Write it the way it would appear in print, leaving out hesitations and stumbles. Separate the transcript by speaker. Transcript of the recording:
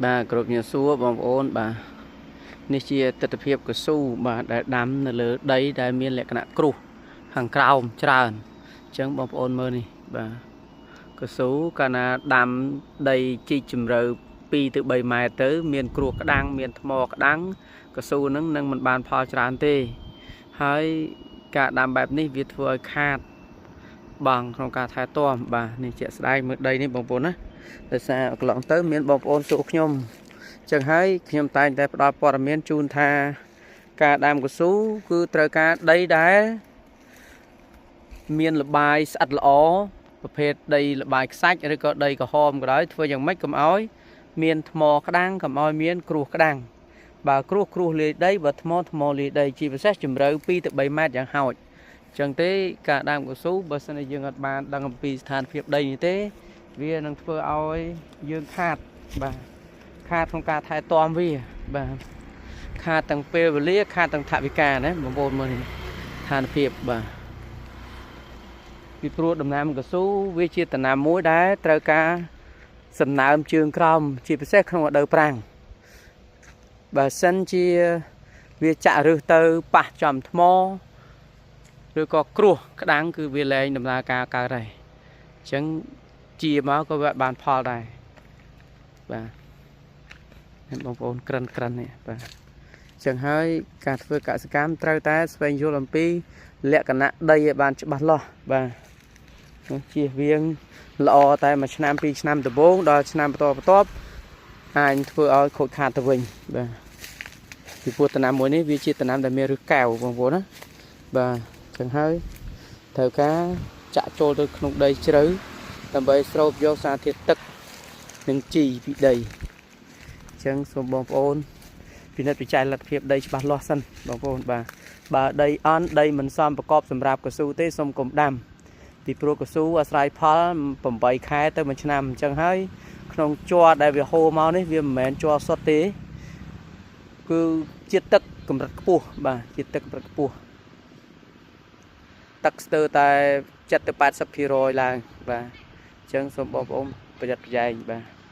Speaker 1: bà cột nhà xua bom ôn bàนี่ជាទស្សនភាពកស៊ូបាទដែលដាំនៅលើដីដែលមានលក្ខណៈគ្រុះខាងក្រោមច្រើនអញ្ចឹងបងប្អូនមើលនេះបាទកស៊ូកាលណាដាំដីជីកជម្រៅ2ទៅ3ម៉ែត្រទៅមានគ្រួសក្តាំងមានថ្មក្តាំងកស៊ូនឹងមិនបានផលច្រើនទេហើយការដាំបែបនេះវាធ្វើឲ្យខាតបងក្នុងការថែទាំបាទនេះជាក់ស្ដែងមើលដីនេះបងប្អូនណាដោយសារកន្លងទៅមានបងប្អូនសួរខ្ញុំចឹងហើយខ្ញុំតែងតែផ្ដល់ព័ត៌មានជូនថាការដាំកស៊ូគឺត្រូវការដីដែលមានលបាយស្អិតល្អប្រភេទដីលបាយខ្សាច់ឬក៏ដីក្រហមក៏ដោយធ្វើយ៉ាងម៉េចកុំឲ្យមានថ្មក្តាំងកុំឲ្យមានគ្រួសក្តាំងបើគ្រួសលាយដីបើថ្មលាយដីជាពិសេសជម្រៅ2ទៅ3ម៉ែត្រយ៉ាងហោចចឹងទេការដាំកស៊ូបើសិនជាយើងអត់បានដឹងអំពីស្ថានភាពដីនេះទេវានឹងធ្វើឲ្យយើងខាតបាទខាតក្នុងការថែទាំវាបាទខាតទាំងពេលវេលាខាតទាំងថវិកាណាបងប្អូនមើលនេះស្ថានភាពបាទពីព្រោះដំណាំកស៊ូវាជាដំណាំមួយដែលត្រូវការសំណើមជើងក្រោមជាពិសេសក្នុងរដូវប្រាំងបើសិនជាវាចាក់ឫសទៅប៉ះចំថ្មឬក៏គ្រួសក្តាំងគឺវាលែងដំណើរការកើតហើយអញ្ចឹងជាមកក៏វាបានផលដែរបាទបងប្អូនក្រិននេះបាទចឹងហើយការធ្វើកសិកម្មត្រូវតែស្វែងយល់អំពីលក្ខណៈដីឲ្យបានច្បាស់លាស់បាទជៀសវាងល្អតែមួយឆ្នាំ2ឆ្នាំដំបូងដល់ឆ្នាំបន្តអាចធ្វើឲ្យខូចខាតទៅវិញបាទពីព្រោះដំណាំមួយនេះវាជាដំណាំដែលមានឫសកែវបងប្អូនណាបាទចឹងហើយត្រូវការចាក់ចូលទៅក្នុងដីជ្រៅដើម្បីស្រូបយកសារធាតុទឹកនិងជីពីដីចឹងសូមបងប្អូនពិនិត្យពិចារណាលទ្ធភាពដីច្បាស់លាស់សិនបងប្អូនបាទបើដីអន់ដីមិនសមប្រកបសម្រាប់កស៊ូទេសូមកុំដាំពីព្រោះកស៊ូអាស្រ័យផល8ខែទៅ1ឆ្នាំអញ្ចឹងហើយក្នុងជ័រដែលវាហូរមកនេះវាមិនមែនជ័រសុទ្ធទេគឺជាតិទឹកកម្រិតខ្ពស់បាទជាតិទឹកកម្រិតខ្ពស់ទឹកស្ទើរតែ70ទៅ80%ឡើងបាទអញ្ចឹងសូមបងប្អូនប្រយ័ត្នប្រយែងបាទ